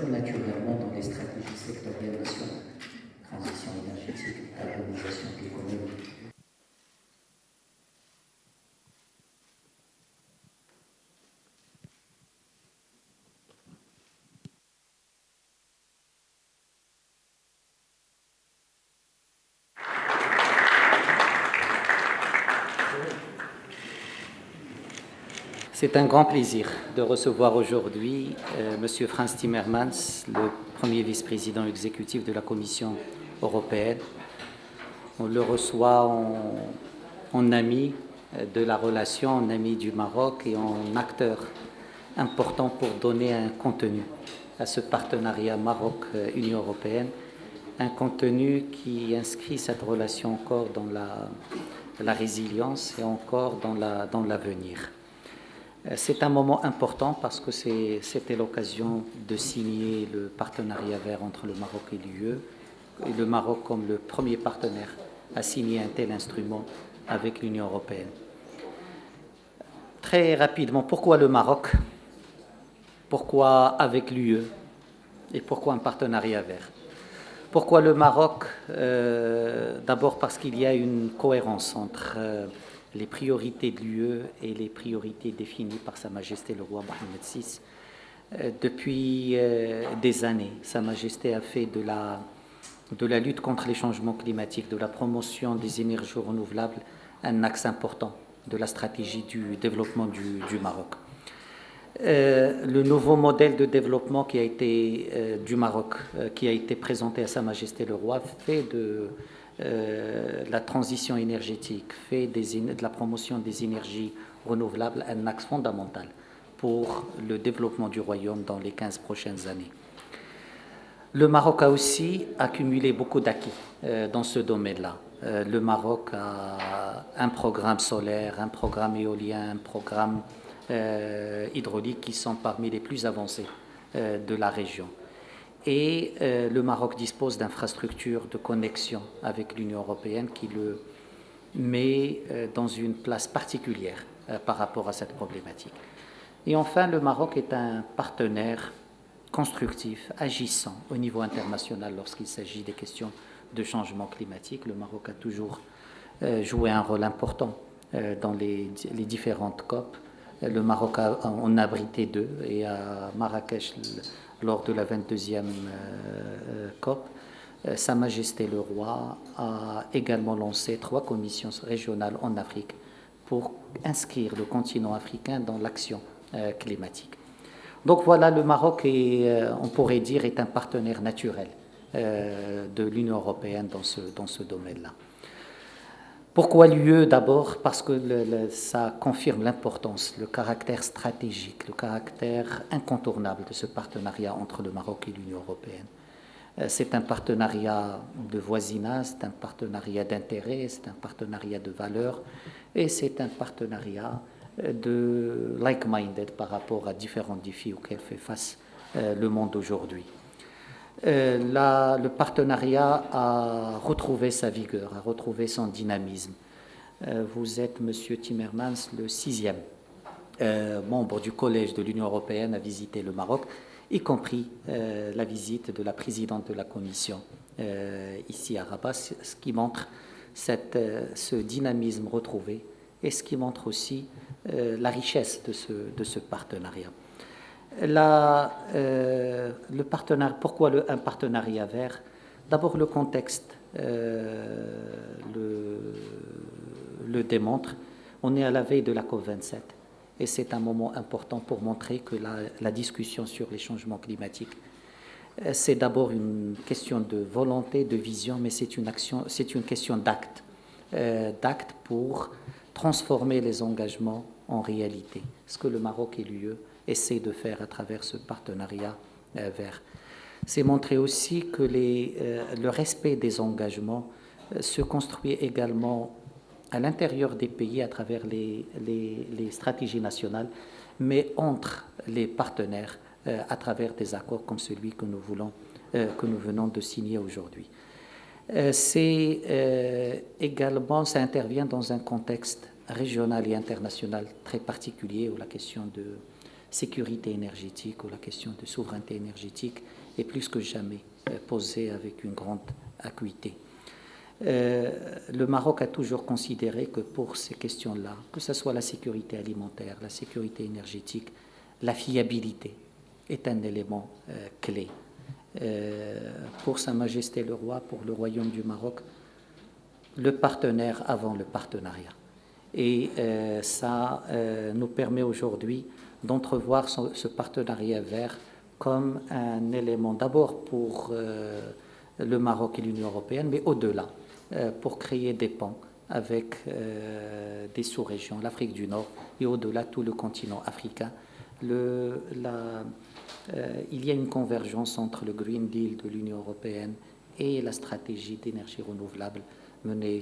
s'inscrit naturellement dans les stratégies sectorielles nationales, transition énergétique, carbonisation de l'économie. C'est un grand plaisir de recevoir aujourd'hui M. Frans Timmermans, le premier vice-président exécutif de la Commission européenne. On le reçoit en ami de la relation, en ami du Maroc et en acteur important pour donner un contenu à ce partenariat Maroc-Union européenne, un contenu qui inscrit cette relation encore dans la résilience et encore dans l'avenir. C'est un moment important parce que c'était l'occasion de signer le partenariat vert entre le Maroc et l'UE, et le Maroc comme le premier partenaire a signé un tel instrument avec l'Union européenne. Très rapidement, pourquoi le Maroc? Pourquoi avec l'UE? Et pourquoi un partenariat vert? Pourquoi le Maroc? D'abord parce qu'il y a une cohérence entre les priorités de l'UE et les priorités définies par Sa Majesté le roi Mohammed VI. Depuis des années, Sa Majesté a fait de la lutte contre les changements climatiques, de la promotion des énergies renouvelables, un axe important de la stratégie du développement du Maroc. Le nouveau modèle de développement qui a été du Maroc, qui a été présenté à Sa Majesté le roi, fait de la transition énergétique, fait de la promotion des énergies renouvelables un axe fondamental pour le développement du royaume dans les 15 prochaines années. Le Maroc a aussi accumulé beaucoup d'acquis dans ce domaine-là. Le Maroc a un programme solaire, un programme éolien, un programme hydrauliques qui sont parmi les plus avancés de la région. Et le Maroc dispose d'infrastructures de connexion avec l'Union européenne qui le met dans une place particulière par rapport à cette problématique. Et enfin, le Maroc est un partenaire constructif, agissant au niveau international lorsqu'il s'agit des questions de changement climatique. Le Maroc a toujours joué un rôle important dans les différentes COP. Le Maroc en a abrité 2 et à Marrakech, lors de la 22e COP, Sa Majesté le Roi a également lancé 3 commissions régionales en Afrique pour inscrire le continent africain dans l'action climatique. Donc voilà, le Maroc, on pourrait dire, est un partenaire naturel de l'Union européenne dans ce domaine-là. Pourquoi l'UE? D'abord parce que ça confirme l'importance, le caractère stratégique, le caractère incontournable de ce partenariat entre le Maroc et l'Union européenne. C'est un partenariat de voisinage, c'est un partenariat d'intérêt, c'est un partenariat de valeurs et c'est un partenariat de like-minded par rapport à différents défis auxquels fait face le monde aujourd'hui. Le partenariat a retrouvé sa vigueur, a retrouvé son dynamisme. Vous êtes, Monsieur Timmermans, le 6e membre du Collège de l'Union européenne à visiter le Maroc, y compris la visite de la présidente de la Commission ici à Rabat, ce qui montre ce dynamisme retrouvé et ce qui montre aussi la richesse de ce partenariat. Le partenariat, pourquoi un partenariat vert? D'abord, le contexte le démontre. On est à la veille de la COP27 et c'est un moment important pour montrer que la discussion sur les changements climatiques, c'est d'abord une question de volonté, de vision, mais c'est une question d'acte, d'acte pour transformer les engagements en réalité. Ce que le Maroc et l'UE essaie de faire à travers ce partenariat vert. C'est montrer aussi que le respect des engagements se construit également à l'intérieur des pays à travers les stratégies nationales, mais entre les partenaires à travers des accords comme celui que nous venons de signer aujourd'hui. Également, ça intervient dans un contexte régional et international très particulier où la question sécurité énergétique ou la question de souveraineté énergétique est plus que jamais posée avec une grande acuité. Le Maroc a toujours considéré que pour ces questions-là, que ce soit la sécurité alimentaire, la sécurité énergétique, la fiabilité est un élément clé. Pour Sa Majesté le Roi, pour le Royaume du Maroc, le partenaire avant le partenariat. Et ça nous permet aujourd'hui d'entrevoir ce partenariat vert comme un élément d'abord pour le Maroc et l'Union européenne, mais au-delà, pour créer des ponts avec des sous-régions, l'Afrique du Nord et au-delà tout le continent africain. Il y a une convergence entre le Green Deal de l'Union européenne et la stratégie d'énergie renouvelable menée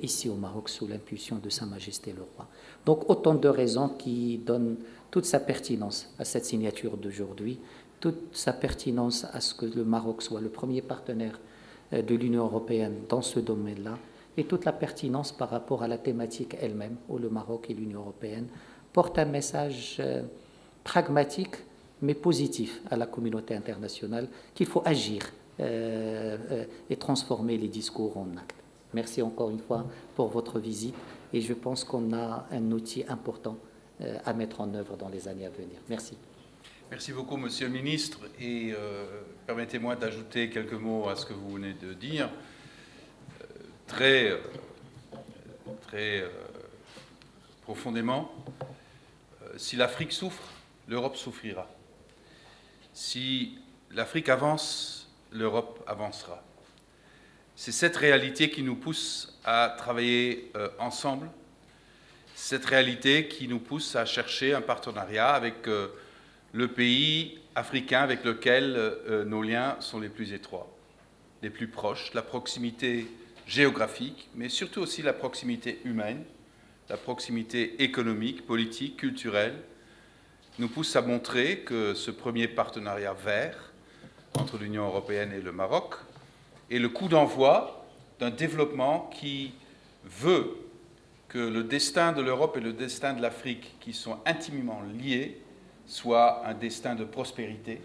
ici au Maroc sous l'impulsion de Sa Majesté le Roi. Donc autant de raisons qui donnent toute sa pertinence à cette signature d'aujourd'hui, toute sa pertinence à ce que le Maroc soit le premier partenaire de l'Union européenne dans ce domaine-là, et toute la pertinence par rapport à la thématique elle-même, où le Maroc et l'Union européenne portent un message pragmatique mais positif à la communauté internationale, qu'il faut agir et transformer les discours en actes. Merci encore une fois pour votre visite et je pense qu'on a un outil important à mettre en œuvre dans les années à venir. Merci. Merci beaucoup, Monsieur le Ministre, et permettez-moi d'ajouter quelques mots à ce que vous venez de dire. Très profondément, si l'Afrique souffre, l'Europe souffrira. Si l'Afrique avance, l'Europe avancera. C'est cette réalité qui nous pousse à travailler ensemble, cette réalité qui nous pousse à chercher un partenariat avec le pays africain avec lequel nos liens sont les plus étroits, les plus proches, la proximité géographique, mais surtout aussi la proximité humaine, la proximité économique, politique, culturelle, nous pousse à montrer que ce premier partenariat vert entre l'Union européenne et le Maroc est le coup d'envoi d'un développement qui veut que le destin de l'Europe et le destin de l'Afrique, qui sont intimement liés, soit un destin de prospérité,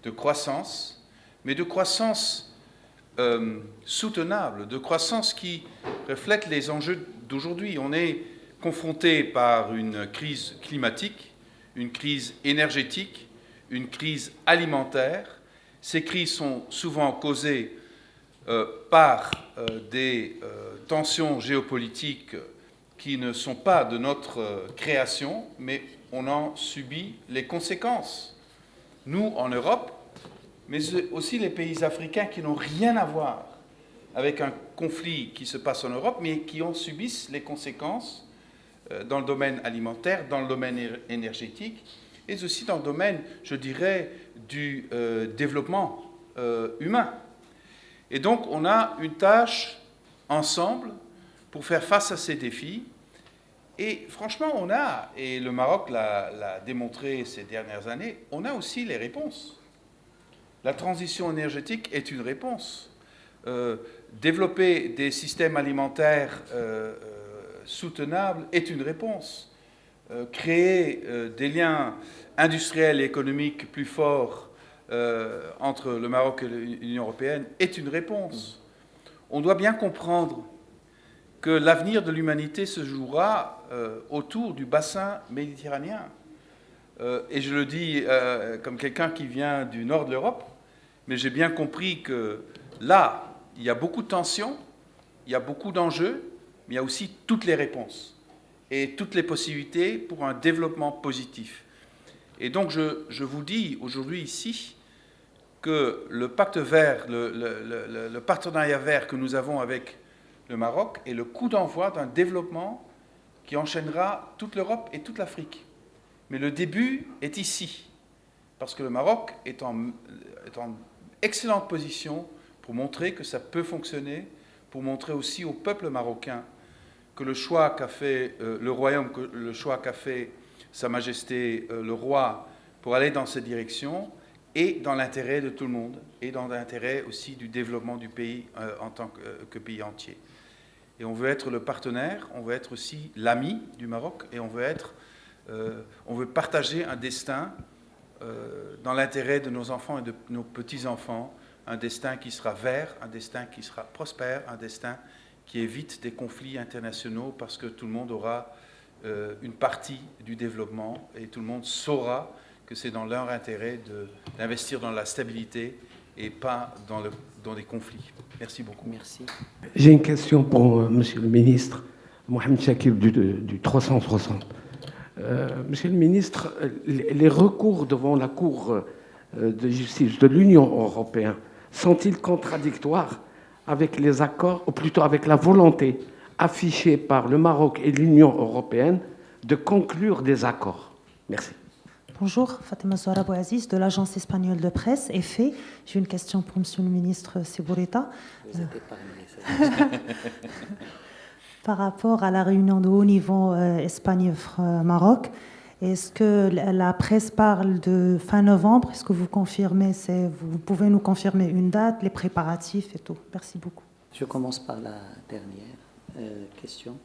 de croissance, mais de croissance soutenable, de croissance qui reflète les enjeux d'aujourd'hui. On est confronté par une crise climatique, une crise énergétique, une crise alimentaire. Ces crises sont souvent causées par des tensions géopolitiques qui ne sont pas de notre création, mais on en subit les conséquences. Nous, en Europe, mais aussi les pays africains qui n'ont rien à voir avec un conflit qui se passe en Europe, mais qui en subissent les conséquences dans le domaine alimentaire, dans le domaine énergétique, et aussi dans le domaine, je dirais, du développement humain. Et donc, on a une tâche ensemble pour faire face à ces défis. Et franchement, on a, et le Maroc l'a démontré ces dernières années, on a aussi les réponses. La transition énergétique est une réponse. Développer des systèmes alimentaires soutenables est une réponse. Créer des liens industriels et économiques plus forts entre le Maroc et l'Union européenne est une réponse. On doit bien comprendre que l'avenir de l'humanité se jouera autour du bassin méditerranéen. Et je le dis comme quelqu'un qui vient du nord de l'Europe, mais j'ai bien compris que là, il y a beaucoup de tensions, il y a beaucoup d'enjeux, mais il y a aussi toutes les réponses et toutes les possibilités pour un développement positif. Et donc je vous dis aujourd'hui ici que le pacte vert, le partenariat vert que nous avons avec le Maroc est le coup d'envoi d'un développement qui enchaînera toute l'Europe et toute l'Afrique. Mais le début est ici, parce que le Maroc est en excellente position pour montrer que ça peut fonctionner, pour montrer aussi au peuple marocain que le choix qu'a fait le royaume, que le choix qu'a fait Sa Majesté le Roi pour aller dans cette direction est dans l'intérêt de tout le monde et dans l'intérêt aussi du développement du pays en tant que pays entier. Et on veut être le partenaire, on veut être aussi l'ami du Maroc et on veut être On veut partager un destin dans l'intérêt de nos enfants et de nos petits-enfants, un destin qui sera vert, un destin qui sera prospère, un destin qui évite des conflits internationaux parce que tout le monde aura une partie du développement et tout le monde saura que c'est dans leur intérêt d'investir dans la stabilité et pas dans des conflits. Merci beaucoup. Merci. J'ai une question pour Monsieur le ministre, Mohamed Chakib du 360. Monsieur le ministre, les recours devant la Cour de justice de l'Union européenne sont-ils contradictoires avec les accords, ou plutôt avec la volonté affichée par le Maroc et l'Union européenne de conclure des accords? Merci. Bonjour, Fatima Zahra Bouaziz de l'agence espagnole de presse, EFE. J'ai une question pour Monsieur le ministre Sibourita. Vous êtes épargné. Par rapport à la réunion de haut niveau Espagne-Maroc, est-ce que la presse parle de fin novembre? Est-ce que vous confirmez, vous pouvez nous confirmer une date, les préparatifs et tout? Merci beaucoup. Je commence par la dernière question.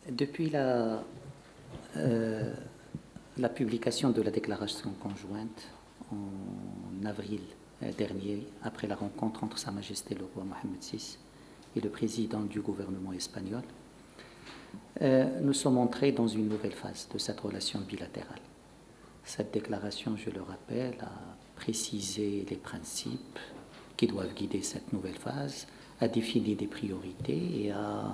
Depuis la publication de la déclaration conjointe en avril dernier, après la rencontre entre Sa Majesté le roi Mohamed VI et le président du gouvernement espagnol, nous sommes entrés dans une nouvelle phase de cette relation bilatérale. Cette déclaration, je le rappelle, a précisé les principes qui doivent guider cette nouvelle phase, a défini des priorités et a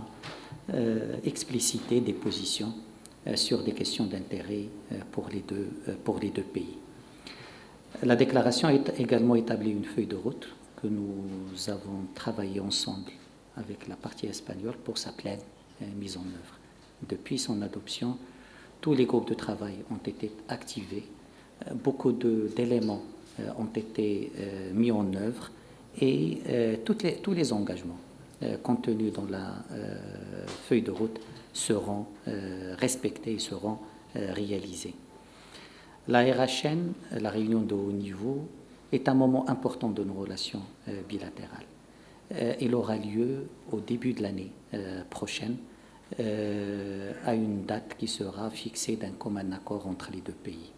explicité des positions sur des questions d'intérêt pour les deux pays. La déclaration a également établi une feuille de route que nous avons travaillé ensemble avec la partie espagnole pour sa pleine mise en œuvre. Depuis son adoption, tous les groupes de travail ont été activés, beaucoup d'éléments ont été mis en œuvre et tous les engagements contenus dans la feuille de route seront respectés et seront réalisés. La RHN, la réunion de haut niveau, est un moment important de nos relations bilatérales. Il aura lieu au début de l'année prochaine, à une date qui sera fixée d'un commun accord entre les deux pays.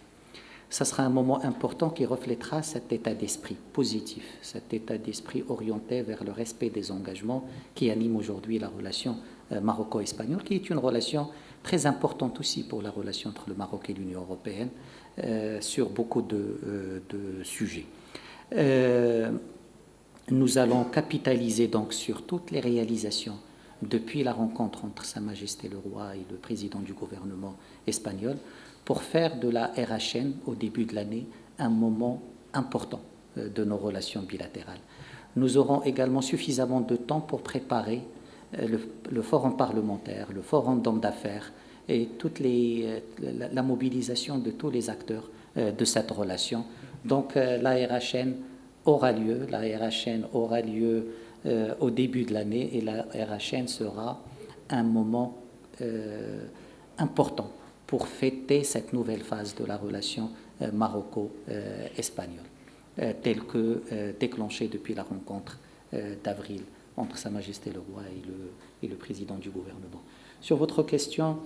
Ce sera un moment important qui reflètera cet état d'esprit positif, cet état d'esprit orienté vers le respect des engagements qui animent aujourd'hui la relation maroco-espagnole, qui est une relation très importante aussi pour la relation entre le Maroc et l'Union européenne sur beaucoup de sujets. Nous allons capitaliser donc sur toutes les réalisations depuis la rencontre entre Sa Majesté le Roi et le président du gouvernement espagnol pour faire de la RHN au début de l'année un moment important de nos relations bilatérales. Nous aurons également suffisamment de temps pour préparer le forum parlementaire, le forum d'hommes d'affaires et la mobilisation de tous les acteurs de cette relation. Donc la RHN aura lieu au début de l'année et la RHN sera un moment important pour fêter cette nouvelle phase de la relation maroco-espagnole, telle que déclenchée depuis la rencontre d'avril entre Sa Majesté le Roi et le président du gouvernement. Sur votre question,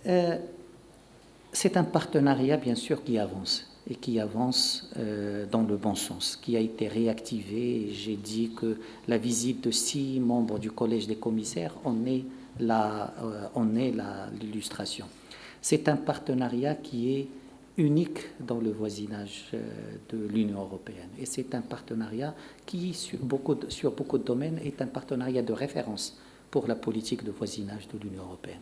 c'est un partenariat bien sûr qui avance et qui avance dans le bon sens, qui a été réactivé. J'ai dit que la visite de 6 membres du Collège des commissaires en est l'illustration. C'est un partenariat qui est unique dans le voisinage de l'Union européenne. Et c'est un partenariat qui, sur beaucoup de domaines, est un partenariat de référence pour la politique de voisinage de l'Union européenne.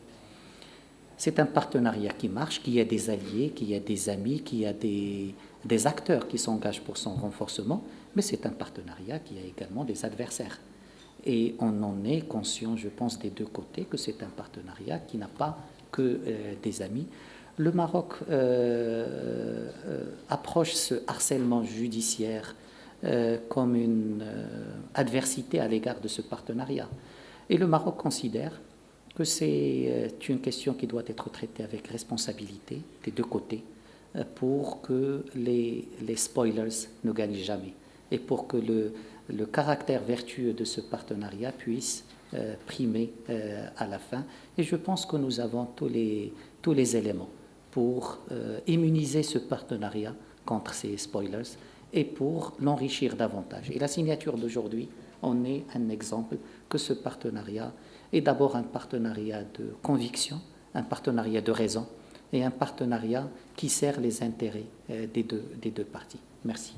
C'est un partenariat qui marche, qui a des alliés, qui a des amis, qui a des acteurs qui s'engagent pour son renforcement, mais c'est un partenariat qui a également des adversaires. Et on en est conscient, je pense, des deux côtés, que c'est un partenariat qui n'a pas que des amis. Le Maroc approche ce harcèlement judiciaire comme une adversité à l'égard de ce partenariat. Et le Maroc considère que c'est une question qui doit être traitée avec responsabilité des deux côtés pour que les spoilers ne gagnent jamais et pour que le caractère vertueux de ce partenariat puisse primer à la fin. Et je pense que nous avons tous tous les éléments pour immuniser ce partenariat contre ces spoilers et pour l'enrichir davantage. Et la signature d'aujourd'hui en est un exemple que ce partenariat est d'abord un partenariat de conviction, un partenariat de raison et un partenariat qui sert les intérêts des deux parties. Merci.